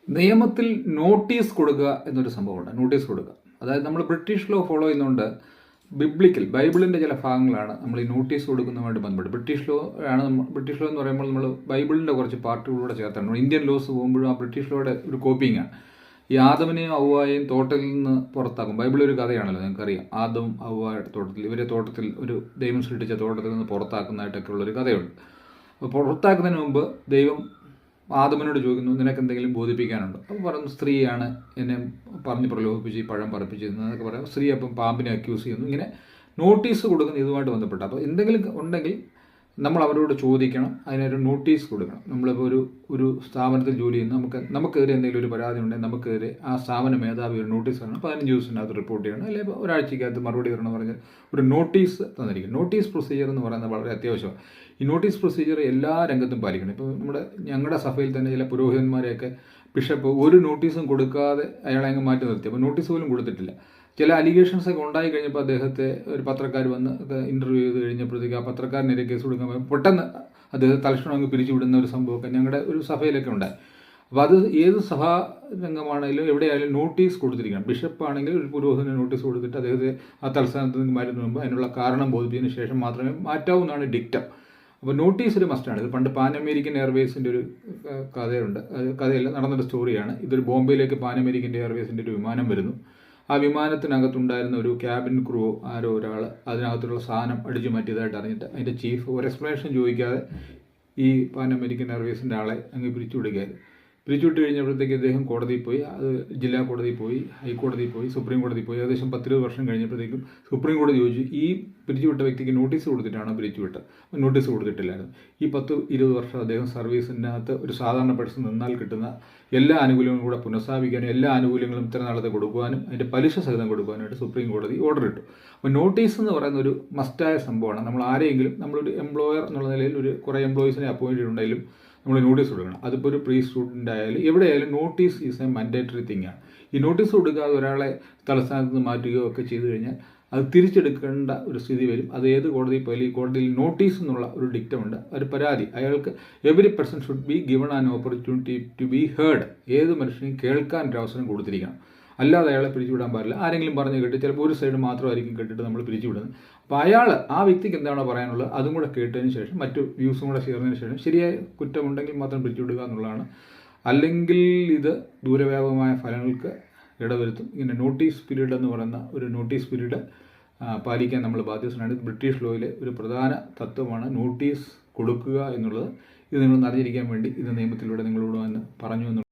നിയമത്തിൽ നോട്ടീസ് കൊടുക്കുക എന്നൊരു സംഭവമുണ്ട്. നോട്ടീസ് കൊടുക്കുക, അതായത് നമ്മൾ ബ്രിട്ടീഷ് ലോ ഫോളോ ചെയ്യുന്നതുകൊണ്ട് ബൈബിളിൻ്റെ ചില ഭാഗങ്ങളാണ് നമ്മൾ ഈ നോട്ടീസ് കൊടുക്കുന്നതുമായിട്ട് ബന്ധപ്പെട്ട്. ബ്രിട്ടീഷ് ലോ എന്ന് പറയുമ്പോൾ നമ്മൾ ബൈബിളിൻ്റെ കുറച്ച് പാർട്ടുകളൂടെ ചേർത്താണ്. ഇന്ത്യൻ ലോസ് പോകുമ്പോഴും ആ ബ്രിട്ടീഷ് ലോയുടെ ഒരു കോപ്പിങ്ങാണ്. ഈ ആദമിനെയും ഹവ്വായെയും തോട്ടത്തിൽ നിന്ന് പുറത്താക്കും. ബൈബിളൊരു കഥയാണല്ലോ, നിങ്ങൾക്കറിയാം. ആദം ഹവ്വയുടെ തോട്ടത്തിൽ ഒരു ദൈവം സൃഷ്ടിച്ച തോട്ടത്തിൽ നിന്ന് പുറത്താക്കുന്നതായിട്ടൊക്കെ ഉള്ളൊരു കഥയുണ്ട്. അപ്പോൾ പുറത്താക്കുന്നതിന് മുമ്പ് ദൈവം ആദമനോട് ചോദിക്കുന്നു, നിനക്ക് എന്തെങ്കിലും ബോധിപ്പിക്കാനുണ്ടോ? അപ്പോൾ പറഞ്ഞു, സ്ത്രീയാണ് എന്നെ പറഞ്ഞ് പ്രലോഭിപ്പിച്ച് ഈ പഴം പറപ്പിച്ചിരുന്നത് പറയാം. സ്ത്രീ അപ്പം പാമ്പിനെ അക്യൂസ് ചെയ്യുന്നു. ഇങ്ങനെ നോട്ടീസ് കൊടുക്കുന്ന ഇതുമായിട്ട് ബന്ധപ്പെട്ട്. അപ്പോൾ എന്തെങ്കിലും ഉണ്ടെങ്കിൽ നമ്മൾ അവരോട് ചോദിക്കണം, അതിനൊരു നോട്ടീസ് കൊടുക്കണം. നമ്മളിപ്പോൾ ഒരു സ്ഥാപനത്തിൽ ജോലി ചെയ്യുന്ന നമുക്കെതിരെ എന്തെങ്കിലും ഒരു പരാതി ഉണ്ടെങ്കിൽ നമുക്കെതിരെ ആ സ്ഥാപന മേധാവി ഒരു നോട്ടീസ് തരണം. 15 ദിവസത്തിനകത്ത് റിപ്പോർട്ട് ചെയ്യണം, അല്ലെങ്കിൽ ഒരാഴ്ചക്കകത്ത് മറുപടി തരണം പറഞ്ഞ് ഒരു നോട്ടീസ് തന്നിരിക്കും. നോട്ടീസ് പ്രൊസീജിയർ എന്ന് പറയുന്നത് വളരെ അത്യാവശ്യമാണ്. ഈ നോട്ടീസ് പ്രൊസീജിയർ എല്ലാ രംഗത്തും പാലിക്കണം. ഇപ്പോൾ ഞങ്ങളുടെ സഭയിൽ തന്നെ ചില പുരോഹിതന്മാരെയൊക്കെ ബിഷപ്പ് ഒരു നോട്ടീസും കൊടുക്കാതെ അയാളെ അങ്ങ് മാറ്റി നിർത്തി. അപ്പോൾ നോട്ടീസ് പോലും കൊടുത്തിട്ടില്ല. ചില അലിഗേഷൻസ് ഒക്കെ ഉണ്ടായി കഴിഞ്ഞപ്പോൾ അദ്ദേഹത്തെ ഒരു പത്രക്കാർ വന്ന് ഇൻ്റർവ്യൂ ചെയ്ത് കഴിഞ്ഞപ്പോഴത്തേക്ക് ആ പത്രക്കാരനെതിരെ കേസ് കൊടുക്കാൻ പെട്ടെന്ന് അദ്ദേഹം തൽക്ഷണം അങ്ങ് പിരിച്ചുവിടുന്ന ഒരു സംഭവമൊക്കെ ഞങ്ങളുടെ ഒരു സഭയിലൊക്കെ ഉണ്ടായി. അപ്പോൾ അത് ഏത് സഭാ രംഗമാണെങ്കിലും എവിടെയായാലും നോട്ടീസ് കൊടുത്തിരിക്കണം. ബിഷപ്പാണെങ്കിൽ ഒരു പുരോഹിതന് നോട്ടീസ് കൊടുത്തിട്ട് അദ്ദേഹത്തെ ആ തൽസ്ഥാനത്ത് നിന്ന് മാറ്റുന്ന മുമ്പ് അതിനുള്ള കാരണം ബോധിപ്പിച്ചതിന് ശേഷം മാത്രമേ മാറ്റാവൂ എന്നാണ് ഡിക്റ്റം. അപ്പോൾ നോട്ടീസ് ഒരു മസ്റ്റാണ്. ഇത് പണ്ട് പാൻ അമേരിക്കൻ എയർവേസിൻ്റെ ഒരു കഥയുണ്ട്. കഥയല്ല, നടന്നൊരു സ്റ്റോറിയാണ്. ഇതൊരു ബോംബെയിലേക്ക് പാൻ അമേരിക്കൻ എയർവേസിൻ്റെ ഒരു വിമാനം വരുന്നു. ആ വിമാനത്തിനകത്തുണ്ടായിരുന്ന ഒരു ക്യാബിൻ ക്രൂ ആരോ ഒരാൾ അതിനകത്തുള്ള സാധനം അടിച്ചു മാറ്റിയതായിട്ട് അറിഞ്ഞിട്ട് അതിൻ്റെ ചീഫ് ഒരു എക്സ്പ്ലനേഷൻ ചോദിക്കാതെ ഈ പാൻ അമേരിക്കൻ എയർവേസിൻ്റെ ആളെ അങ്ങ് പിരിച്ചുവിടുകയായിരുന്നു. പിരിച്ചുവിട്ട് കഴിഞ്ഞപ്പോഴത്തേക്ക് അദ്ദേഹം കോടതിയിൽ പോയി. അത് ജില്ലാ കോടതിയിൽ പോയി, ഹൈക്കോടതിയിൽ പോയി, സുപ്രീം കോടതിയിൽ പോയി. ഏകദേശം 10-20 വർഷം കഴിഞ്ഞപ്പോഴത്തേക്കും സുപ്രീം കോടതി ചോദിച്ചു, ഈ പിരിച്ചുവിട്ട വ്യക്തിക്ക് നോട്ടീസ് കൊടുത്തിട്ടാണോ പിരിച്ചുവിട്ടത്? നോട്ടീസ് കൊടുത്തിട്ടില്ലായിരുന്നു. ഈ 10-20 വർഷം അദ്ദേഹം സർവീസിനകത്ത് ഒരു സാധാരണ പേഴ്സൺ നിന്നാൽ കിട്ടുന്ന എല്ലാ ആനുകൂല്യങ്ങളും കൂടെ പുനഃസ്ഥാപിക്കാനും എല്ലാ ആനുകൂല്യങ്ങളും ഇത്ര നാളത്തെ കൊടുക്കുവാനും അതിൻ്റെ പലിശ സഹിതം കൊടുക്കാനായിട്ട് സുപ്രീം കോടതി ഓർഡർ ഇട്ടു. അപ്പോൾ നോട്ടീസ് എന്ന് പറയുന്ന ഒരു മസ്റ്റായ സംഭവമാണ്. നമ്മൾ ആരെയെങ്കിലും നമ്മളൊരു എംപ്ലോയർ എന്നുള്ള നിലയിൽ ഒരു കുറേ എംപ്ലോയീസിനെ അപ്പോയിൻ്റ് ചെയ്തിട്ടുണ്ടെങ്കിലും നമ്മൾ നോട്ടീസ് കൊടുക്കണം. അതിപ്പോൾ ഒരു പ്രീ സ്റ്റുഡൻ്റ് ആയാലും എവിടെയായാലും notice is A mandatory thing ആണ്. ഈ നോട്ടീസ് കൊടുക്കാതെ ഒരാളെ തലസ്ഥാനത്ത് നിന്ന് മാറ്റുകയോ ഒക്കെ ചെയ്തു കഴിഞ്ഞാൽ അത് തിരിച്ചെടുക്കേണ്ട ഒരു സ്ഥിതി വരും. അത് ഏത് കോടതിയിൽ പോയാലും ഈ കോടതിയിൽ നോട്ടീസ് എന്നുള്ള ഒരു ഡിക്റ്റമുണ്ട്. ഒരു പരാതി അയാൾക്ക് every person should be given an opportunity to be heard. ഏത് മനുഷ്യനും കേൾക്കാൻ ഒരു അവസരം കൊടുത്തിരിക്കണം. അല്ലാതെ അയാളെ പിരിച്ചുവിടാൻ പാടില്ല. ആരെങ്കിലും പറഞ്ഞു കേട്ട് ചിലപ്പോൾ ഒരു സൈഡ് മാത്രമായിരിക്കും കേട്ടിട്ട് നമ്മൾ പിരിച്ചുവിടുന്നത്. അപ്പോൾ ആ വ്യക്തിക്ക് എന്താണോ പറയാനുള്ളത് അതും കൂടെ കേട്ടതിന് ശേഷം മറ്റു വ്യൂസും കൂടെ ചേർന്നതിന് ശേഷം ശരിയായ കുറ്റമുണ്ടെങ്കിൽ മാത്രം പിരിച്ചുവിടുക എന്നുള്ളതാണ്. അല്ലെങ്കിൽ ഇത് ദൂരവ്യാപകമായ ഫലങ്ങൾക്ക് ഇടവരുത്തും. ഇങ്ങനെ നോട്ടീസ് പീരീഡ് എന്ന് പറയുന്ന ഒരു നോട്ടീസ് പീരീഡ് പാലിക്കാൻ നമ്മൾ ബാധ്യസ്ഥനാണ്. ബ്രിട്ടീഷ് ലോയിലെ ഒരു പ്രധാന തത്വമാണ് നോട്ടീസ് കൊടുക്കുക എന്നുള്ളത്. ഇത് നിങ്ങൾ അറിഞ്ഞിരിക്കാൻ വേണ്ടി ഇത് നിയമത്തിലൂടെ നിങ്ങളോട് വന്ന് പറഞ്ഞു